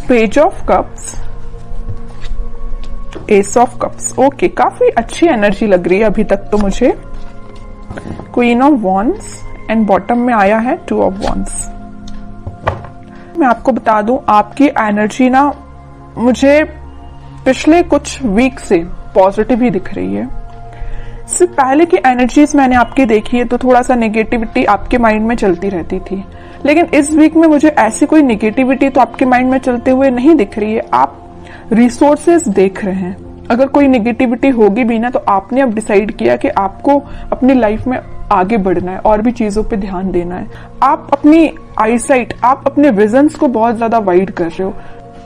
Page of cups, S of cups. Okay, काफी अच्छी energy लग रही है अभी तक तो मुझे। Queen of wands and bottom में आया है टू ऑफ वॉन्ड्स। मैं आपको बता दूं, आपकी एनर्जी ना मुझे पिछले कुछ वीक से पॉजिटिव ही दिख रही है। इससे पहले की एनर्जीज मैंने आपकी देखी है तो थोड़ा सा नेगेटिविटी आपके माइंड में चलती रहती थी, लेकिन इस वीक में मुझे ऐसी कोई नेगेटिविटी तो आपके माइंड में चलते हुए नहीं दिख रही है। आप रिसोर्सेज देख रहे हैं। अगर कोई नेगेटिविटी होगी भी ना तो आपने अब डिसाइड किया कि आपको अपनी लाइफ में आगे बढ़ना है और भी चीजों पे ध्यान देना है। आप अपनी आईसाइट, आप अपने विजन्स को बहुत ज्यादा वाइड कर रहे हो।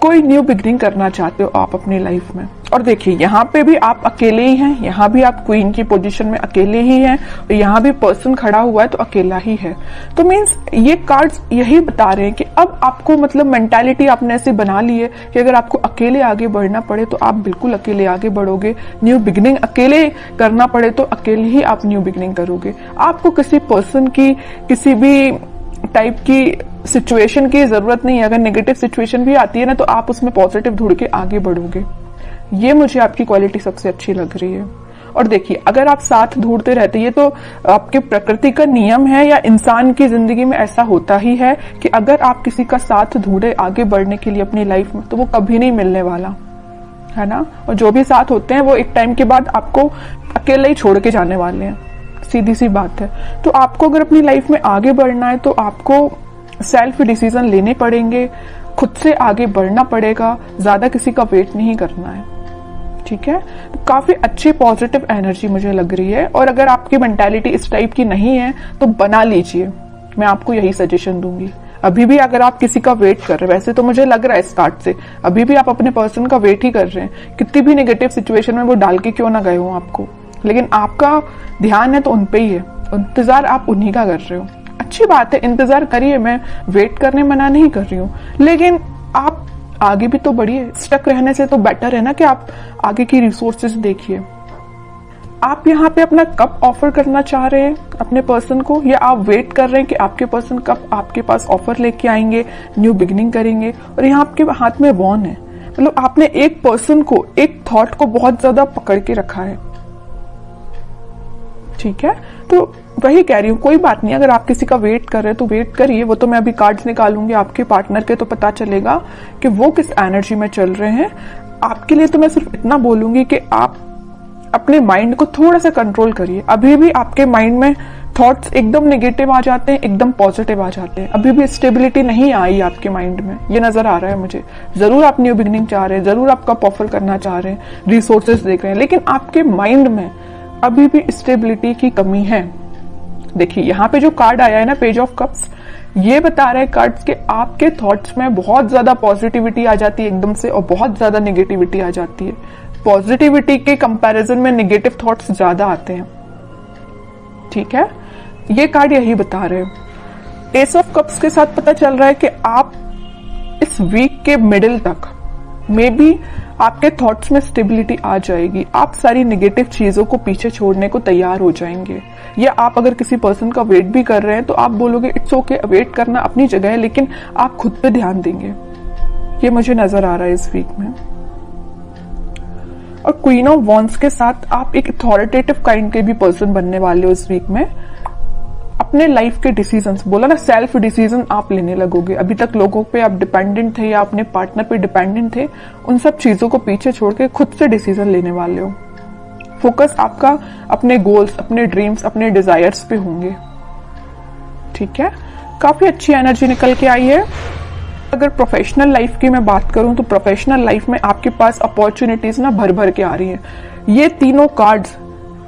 कोई न्यू बिगनिंग करना चाहते हो आप अपनी लाइफ में। और देखिए, यहाँ पे भी आप अकेले ही हैं, यहाँ भी आप क्वीन की पोजीशन में अकेले ही हैं, और यहाँ भी पर्सन खड़ा हुआ है तो अकेला ही है। तो मीन्स ये कार्ड्स यही बता रहे हैं कि अब आपको मतलब मेंटालिटी आपने ऐसे बना ली है कि अगर आपको अकेले आगे बढ़ना पड़े तो आप बिल्कुल अकेले आगे बढ़ोगे। न्यू बिगनिंग अकेले करना पड़े तो अकेले ही आप न्यू बिगनिंग करोगे। आपको किसी पर्सन की, किसी भी टाइप की सिचुएशन की जरूरत नहीं है। अगर नेगेटिव सिचुएशन भी आती है ना तो आप उसमें पॉजिटिव ढूंढ के आगे बढ़ोगे। ये मुझे आपकी क्वालिटी सबसे अच्छी लग रही है। और देखिए, अगर आप साथ ढूंढते रहते, ये तो आपके प्रकृति का नियम है या इंसान की जिंदगी में ऐसा होता ही है कि अगर आप किसी का साथ ढूंढे आगे बढ़ने के लिए अपनी लाइफ में तो वो कभी नहीं मिलने वाला है ना। और जो भी साथ होते हैं वो एक टाइम के बाद आपको अकेले ही छोड़ के जाने वाले हैं, सीधी सी बात है। तो आपको अगर अपनी लाइफ में आगे बढ़ना है तो आपको सेल्फ डिसीजन लेने पड़ेंगे, खुद से आगे बढ़ना पड़ेगा, ज्यादा किसी का वेट नहीं करना है। ठीक है, तो काफी अच्छी पॉजिटिव एनर्जी मुझे लग रही है। और अगर आपकी मेंटालिटी इस टाइप की नहीं है तो बना लीजिए, मैं आपको यही सजेशन दूंगी। अभी भी अगर आप किसी का वेट कर रहे हैं, वैसे तो मुझे लग रहा है इस कार्ड से अभी भी आप अपने पर्सन का वेट ही कर रहे हैं। कितनी भी नेगेटिव सिचुएशन में वो डाल के क्यों ना गए हो आपको, लेकिन आपका ध्यान है तो उन पे ही है, इंतजार आप उन्हीं का कर रहे हो। अच्छी बात है, इंतजार करिए, मैं वेट करने मना नहीं कर रही हूँ, लेकिन आप आगे भी तो बढ़िए। स्टक रहने से तो बेटर है ना कि आप आगे की रिसोर्सेज देखिए। आप यहाँ पे अपना कब ऑफर करना चाह रहे हैं अपने पर्सन को, या आप वेट कर रहे हैं कि आपके पर्सन कब आपके पास ऑफर लेके आएंगे, न्यू बिगिनिंग करेंगे। और यहाँ आपके हाथ में वॉन है, मतलब आपने एक पर्सन को, एक थॉट को बहुत ज्यादा पकड़ के रखा है। ठीक है, तो वही कह रही हूँ, कोई बात नहीं। अगर आप किसी का वेट कर रहे हैं तो वेट करिए। वो तो मैं अभी कार्ड्स निकालूंगी आपके पार्टनर के, तो पता चलेगा कि वो किस एनर्जी में चल रहे हैं। आपके लिए तो मैं सिर्फ इतना बोलूंगी कि आप अपने माइंड को थोड़ा सा कंट्रोल करिए। अभी भी आपके माइंड में थॉट्स एकदम नेगेटिव आ जाते हैं, एकदम पॉजिटिव आ जाते हैं। अभी भी स्टेबिलिटी नहीं आई आपके माइंड में, ये नजर आ रहा है मुझे। जरूर आप न्यू बिगिनिंग चाह रहे हैं, जरूर आप कप ऑफर करना चाह रहे हैं, रिसोर्सेज देख रहे हैं, लेकिन आपके माइंड में अभी भी स्टेबिलिटी की कमी है। देखिए, यहाँ पे जो कार्ड आया है ना, पेज ऑफ कप्स, ये बता रहे हैं कार्ड्स के आपके थॉट्स में बहुत ज्यादा पॉजिटिविटी आ जाती है एकदम से, और बहुत ज्यादा नेगेटिविटी आ जाती है। पॉजिटिविटी के कंपैरिजन में नेगेटिव थॉट्स ज्यादा आते हैं। ठीक है, ये कार्ड यही बता रहे हैं। एस ऑफ कप्स के साथ पता चल रहा है कि आप इस वीक के मिडिल तक मे बी आपके थॉट्स में स्टेबिलिटी आ जाएगी। आप सारी नेगेटिव चीजों को पीछे छोड़ने को तैयार हो जाएंगे। या आप अगर किसी पर्सन का वेट भी कर रहे हैं तो आप बोलोगे इट्स ओके, वेट करना अपनी जगह है, लेकिन आप खुद पे ध्यान देंगे। ये मुझे नजर आ रहा है इस वीक में। और क्वीन ऑफ वॉन्ड्स के साथ आप एक अथॉरिटेटिव काइंड के भी पर्सन बनने वाले हो इस वीक में। अपने लाइफ के डिसीजंस, बोला ना, सेल्फ डिसीजन आप लेने लगोगे। अभी तक लोगों पे आप डिपेंडेंट थे या अपने पार्टनर पे डिपेंडेंट थे, उन सब चीजों को पीछे छोड़ के खुद से डिसीजन लेने वाले हो। फोकस आपका अपने गोल्स, अपने ड्रीम्स, अपने डिजायर्स पे होंगे। ठीक है, काफी अच्छी एनर्जी निकल के आई है। अगर प्रोफेशनल लाइफ की मैं बात करूं तो प्रोफेशनल लाइफ में आपके पास अपॉर्चुनिटीज ना भर भर के आ रही हैं। ये तीनों कार्ड्स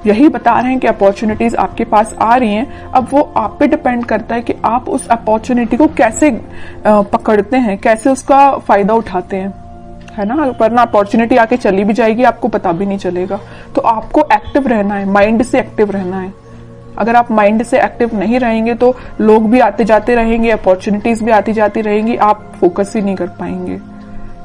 यही बता रहे हैं कि अपॉर्चुनिटीज आपके पास आ रही हैं। अब वो आप पे डिपेंड करता है कि आप उस अपॉर्चुनिटी को कैसे पकड़ते हैं, कैसे उसका फायदा उठाते हैं, है ना। वरना अपॉर्चुनिटी आके चली भी जाएगी, आपको पता भी नहीं चलेगा। तो आपको एक्टिव रहना है, माइंड से एक्टिव रहना है। अगर आप माइंड से एक्टिव नहीं रहेंगे तो लोग भी आते जाते रहेंगे, अपॉर्चुनिटीज भी आती जाती रहेंगी, आप फोकस ही नहीं कर पाएंगे।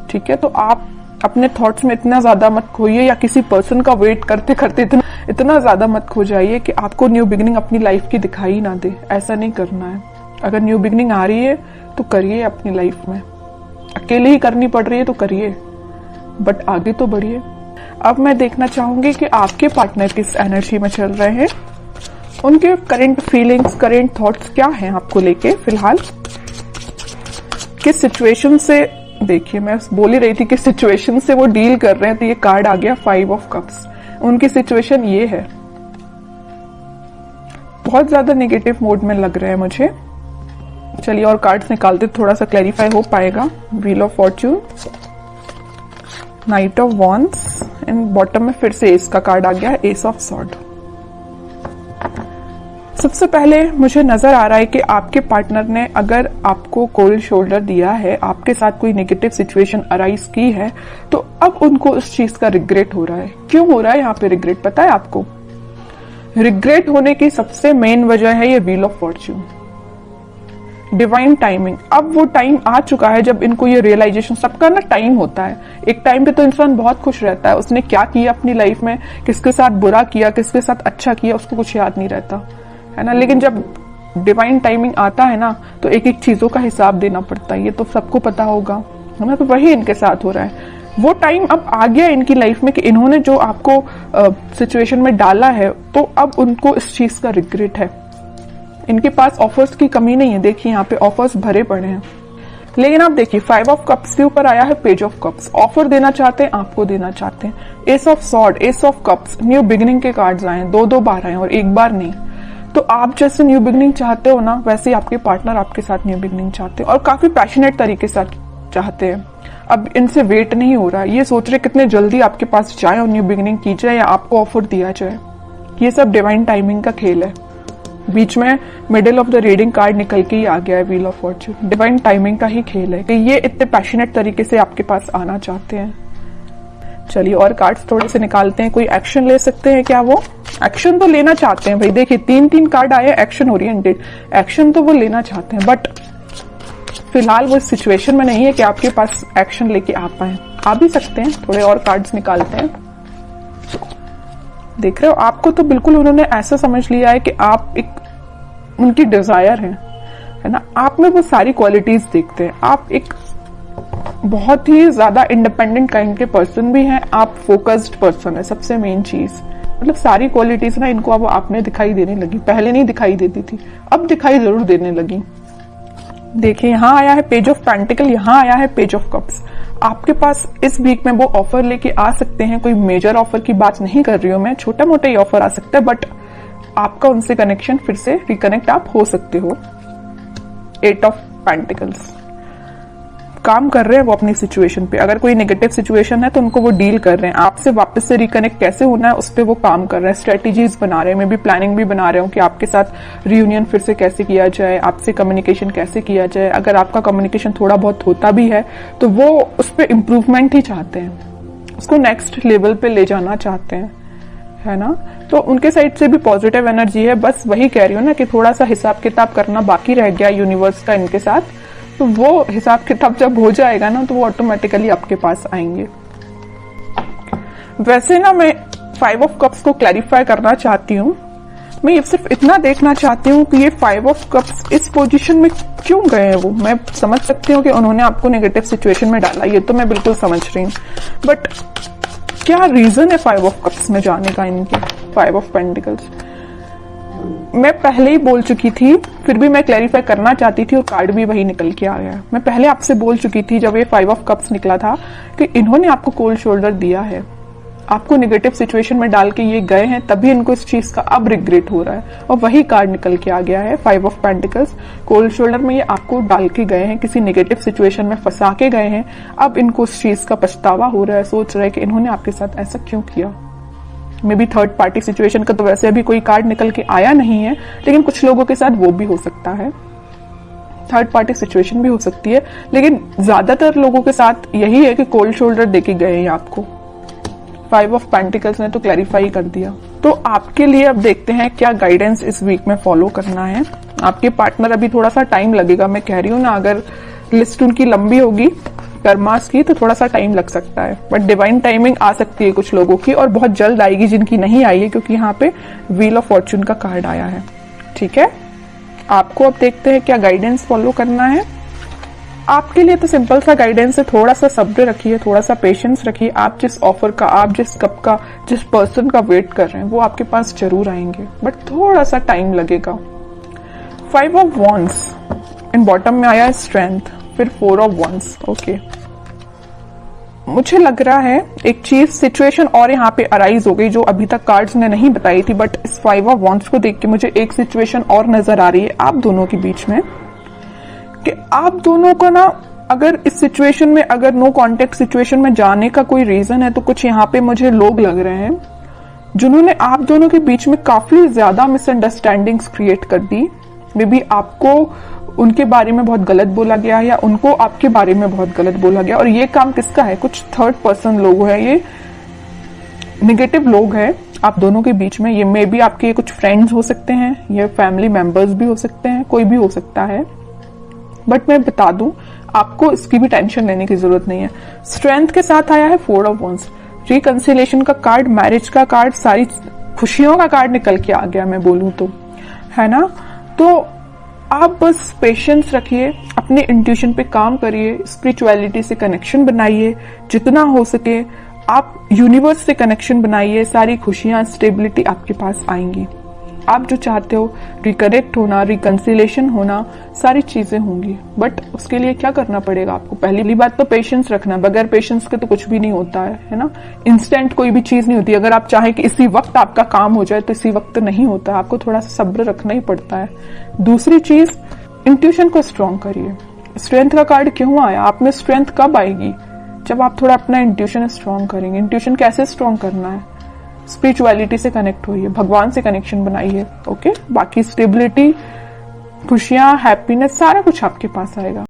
ठीक है, तो आप अपने थॉट्स में इतना ज्यादा मत खोइए, या किसी पर्सन का वेट करते करते इतना ज्यादा मत खो जाइए कि आपको न्यू बिगिनिंग अपनी लाइफ की दिखाई ना दे। ऐसा नहीं करना है। अगर न्यू बिगिनिंग आ रही है तो करिए अपनी लाइफ में। अकेले ही करनी पड़ रही है तो करिए, बट आगे तो बढ़िए। अब मैं देखना चाहूंगी कि आपके पार्टनर किस एनर्जी में चल रहे हैं, उनके करंट फीलिंग्स, करंट थॉट्स क्या हैं आपको लेके फिलहाल, किस सिचुएशन से, देखिए मैं बोल ही रही थी किस सिचुएशन से वो डील कर रहे हैं, तो ये कार्ड आ गया 5 ऑफ कप्स। उनकी सिचुएशन ये है, बहुत ज्यादा नेगेटिव मोड में लग रहे हैं मुझे। चलिए और कार्ड्स निकालते, थोड़ा सा क्लैरिफाई हो पाएगा। Wheel of Fortune, night of wands and bottom में फिर से एस का कार्ड आ गया है, एस ऑफ सॉर्ड। सबसे पहले मुझे नजर आ रहा है कि आपके पार्टनर ने अगर आपको कोल्ड शोल्डर दिया है, आपके साथ कोई नेगेटिव सिचुएशन अराइज की है, तो अब उनको उस चीज का रिग्रेट हो रहा है। क्यों हो रहा है यहाँ पे रिग्रेट, पता है आपको? रिग्रेट होने की सबसे मेन वजह है ये wheel of Fortune, divine timing. अब वो टाइम आ चुका है जब इनको ये रियलाइजेशन, सबका ना टाइम होता है, एक टाइम पे तो इंसान बहुत खुश रहता है, उसने क्या किया अपनी लाइफ में, किसके साथ बुरा किया, किसके साथ अच्छा किया, उसको कुछ याद नहीं रहता है ना। लेकिन जब डिवाइन टाइमिंग आता है ना, तो एक एक चीजों का हिसाब देना पड़ता है, ये तो सबको पता होगा है ना। तो वही इनके साथ हो रहा है। वो टाइम अब आ गया इनकी लाइफ में कि इन्होंने जो आपको सिचुएशन में डाला है, तो अब उनको इस चीज का रिग्रेट है। इनके पास ऑफर्स की कमी नहीं है, देखिए यहाँ पे ऑफर्स भरे पड़े हैं। लेकिन आप देखिए 5 ऑफ कप्स के ऊपर आया है पेज ऑफ कप्स। ऑफर देना चाहते हैं, आपको देना चाहते हैं। S of sword, S of cups, new beginning के कार्ड्स आए हैं, 2-2 बार आए और एक बार नहीं। तो आप जैसे न्यू बिगिनिंग चाहते हो ना, वैसे ही आपके पार्टनर आपके साथ न्यू बिगिनिंग चाहते हैं और काफी पैशनेट तरीके से चाहते हैं। अब इनसे वेट नहीं हो रहा है, ये सोच रहे कितने जल्दी आपके पास जाए और न्यू बिगिनिंग की जाए या आपको ऑफर दिया जाए। ये सब डिवाइन टाइमिंग का खेल है। बीच में middle of the reading card निकल के ही आ गया है wheel of Fortune. Divine timing का ही खेल है कि ये इतने पैशनेट तरीके से आपके पास आना चाहते हैं। चलिए और कार्ड्स थोड़े से निकालते हैं, कोई एक्शन ले सकते हैं क्या? वो एक्शन तो लेना चाहते हैं भाई, देखिए 3-3 कार्ड आए, एक्शन ओरिएंटेड, एक्शन तो वो लेना चाहते हैं, बट फिलहाल वो सिचुएशन में नहीं है कि आपके पास एक्शन लेके आ पाए। आ भी सकते हैं, थोड़े और कार्ड्स निकालते हैं। देख रहे हो, आपको तो बिल्कुल उन्होंने ऐसा समझ लिया है कि आप एक उनकी डिजायर है ना। आप में वो सारी क्वालिटीज देखते हैं। आप एक बहुत ही ज्यादा इंडिपेंडेंट काइंड के पर्सन भी हैं, आप फोकस्ड पर्सन है, सबसे मेन चीज। मतलब सारी क्वालिटीज ना इनको अब आप में दिखाई देने लगी, पहले नहीं दिखाई देती थी, अब दिखाई जरूर देने लगी। देखिए यहाँ आया है पेज ऑफ पेंटिकल, यहाँ आया है पेज ऑफ कप्स। आपके पास इस वीक में वो ऑफर लेके आ सकते हैं। कोई मेजर ऑफर की बात नहीं कर रही हूं मैं, छोटा मोटा ही ऑफर आ सकता है, बट आपका उनसे कनेक्शन फिर से रिकनेक्ट आप हो सकते हो। 8 ऑफ पेंटिकल्स, काम कर रहे हैं वो अपनी सिचुएशन पे। अगर कोई नेगेटिव सिचुएशन है तो उनको वो डील कर रहे हैं। आपसे वापस से रिकनेक्ट कैसे होना है उस पर वो काम कर रहे हैं, स्ट्रेटेजीज बना रहे हैं, मैं भी प्लानिंग भी बना रहे हूँ कि आपके साथ रियूनियन फिर से कैसे किया जाए, आपसे कम्युनिकेशन कैसे किया जाए। अगर आपका कम्युनिकेशन थोड़ा बहुत होता भी है तो वो उस पर इम्प्रूवमेंट ही चाहते हैं, उसको नेक्स्ट लेवल पे ले जाना चाहते हैं, है ना। तो उनके साइड से भी पॉजिटिव एनर्जी है। बस वही कह रही हूँ ना कि थोड़ा सा हिसाब किताब करना बाकी रह गया यूनिवर्स का इनके साथ, तो वो हिसाब किताब जब हो जाएगा ना तो वो ऑटोमेटिकली आपके पास आएंगे। वैसे ना मैं 5 ऑफ कप्स को क्लैरिफाई करना चाहती हूँ। मैं ये सिर्फ इतना देखना चाहती हूँ कि ये 5 ऑफ कप्स इस पोजीशन में क्यों गए हैं। वो मैं समझ सकती हूँ कि उन्होंने आपको नेगेटिव सिचुएशन में डाला, ये तो मैं बिल्कुल समझ रही हूँ, बट क्या रीजन है 5 ऑफ कप्स में जाने का इनके? 5 ऑफ पेंटिकल्स मैं पहले ही बोल चुकी थी, फिर भी मैं क्लैरिफाई करना चाहती थी और कार्ड भी वही निकल के आ गया। मैं पहले आपसे बोल चुकी थी जब ये 5 ऑफ कप्स निकला था कि इन्होंने आपको कोल्ड शोल्डर दिया है, आपको नेगेटिव सिचुएशन में डाल के ये गए हैं, तभी इनको इस चीज का अब रिग्रेट हो रहा है। और वही कार्ड निकल के आ गया है 5 ऑफ पेंटिकल्स। कोल्ड शोल्डर में ये आपको डाल के गए हैं, किसी नेगेटिव सिचुएशन में फंसा के गए हैं, अब इनको उस चीज का पछतावा हो रहा है, सोच रहे हैं कि इन्होंने आपके साथ ऐसा क्यों किया। May be third party situation का तो वैसे अभी कोई कार्ड निकल के आया नहीं है, लेकिन कुछ लोगों के साथ वो भी हो सकता है, थर्ड पार्टी सिचुएशन भी हो सकती है, लेकिन ज्यादातर लोगों के साथ यही है कि कोल्ड शोल्डर देके गए हैं आपको। 5 ऑफ पेंटिकल्स ने तो क्लैरिफाई कर दिया। तो आपके लिए अब देखते हैं क्या गाइडेंस इस वीक में फॉलो करना है। आपके पार्टनर अभी थोड़ा सा टाइम लगेगा, मैं कह रही हूँ ना, अगर लिस्ट उनकी लंबी होगी कर्मास की तो थोड़ा सा टाइम लग सकता है, बट डिवाइन टाइमिंग आ सकती है कुछ लोगों की और बहुत जल्द आएगी जिनकी नहीं आई है, क्योंकि यहाँ पे व्हील ऑफ फॉर्च्यून का कार्ड आया है। ठीक है, आपको अब देखते हैं क्या गाइडेंस फॉलो करना है। आपके लिए तो सिंपल सा गाइडेंस है, थोड़ा सा सब्र रखिए, थोड़ा सा पेशेंस रखिए। आप जिस ऑफर का, आप जिस कप का, जिस पर्सन का वेट कर रहे हैं वो आपके पास जरूर आएंगे, बट थोड़ा सा टाइम लगेगा। 5 ऑफ वॉन्ड्स एंड बॉटम में आया है स्ट्रेंथ, फिर 4 ऑफ वॉन्ड्स। ओके, मुझे लग रहा है एक चीज, सिचुएशन और यहाँ पे अराइज हो गई जो अभी तक कार्ड्स ने नहीं बताई थी, बट इस 5 ऑफ वॉन्ड्स को देख के मुझे एक सिचुएशन और नजर आ रही है आप दोनों के बीच में, कि आप दोनों को ना, अगर इस सिचुएशन में, अगर नो कॉन्टेक्ट सिचुएशन में जाने का कोई रीजन है, तो कुछ यहाँ पे मुझे लोग लग रहे हैं जिन्होंने आप दोनों के बीच में काफी ज्यादा मिसअंडरस्टैंडिंग्स क्रिएट कर दी। मे बी आपको उनके बारे में बहुत गलत बोला गया या उनको आपके बारे में बहुत गलत बोला गया, और ये काम किसका है? कुछ थर्ड पर्सन लोग हैं, ये नेगेटिव लोग हैं आप दोनों के बीच में। ये मे बी आपके कुछ फ्रेंड्स हो सकते हैं, ये फैमिली मेंबर्स भी हो सकते हैं, कोई भी हो सकता है, बट मैं बता दूं आपको इसकी भी टेंशन लेने की जरूरत नहीं है। स्ट्रेंथ के साथ आया है 4 ऑफ वॉन्ड्स, रिकंसिलिएशन का कार्ड, मैरिज का कार्ड, सारी खुशियों का कार्ड निकल के आ गया, मैं बोलूं तो, है ना। तो आप बस पेशेंस रखिए, अपने इंट्यूशन पे काम करिए, स्पिरिचुअलिटी से कनेक्शन बनाइए जितना हो सके, आप यूनिवर्स से कनेक्शन बनाइए, सारी खुशियां, स्टेबिलिटी आपके पास आएंगी। आप जो चाहते हो, रिकनेक्ट होना, रिकंसिलेशन होना, सारी चीजें होंगी, बट उसके लिए क्या करना पड़ेगा आपको? पहली बात तो पेशेंस रखना, बगैर पेशेंस के तो कुछ भी नहीं होता है ना। इंस्टेंट कोई भी चीज नहीं होती, अगर आप चाहें कि इसी वक्त आपका काम हो जाए तो इसी वक्त नहीं होता, आपको थोड़ा सा सब्र रखना ही पड़ता है। दूसरी चीज, इंट्यूशन को स्ट्रॉन्ग करिए। स्ट्रेंथ का कार्ड क्यों आया? आप में स्ट्रेंथ कब आएगी? जब आप थोड़ा अपना इंट्यूशन स्ट्रॉन्ग करेंगे। इंट्यूशन कैसे स्ट्रॉन्ग करना है? स्पिरिचुअलिटी से कनेक्ट होइए, भगवान से कनेक्शन बनाइए। ओके, बाकी स्टेबिलिटी, खुशियां, हैप्पीनेस, सारा कुछ आपके पास आएगा।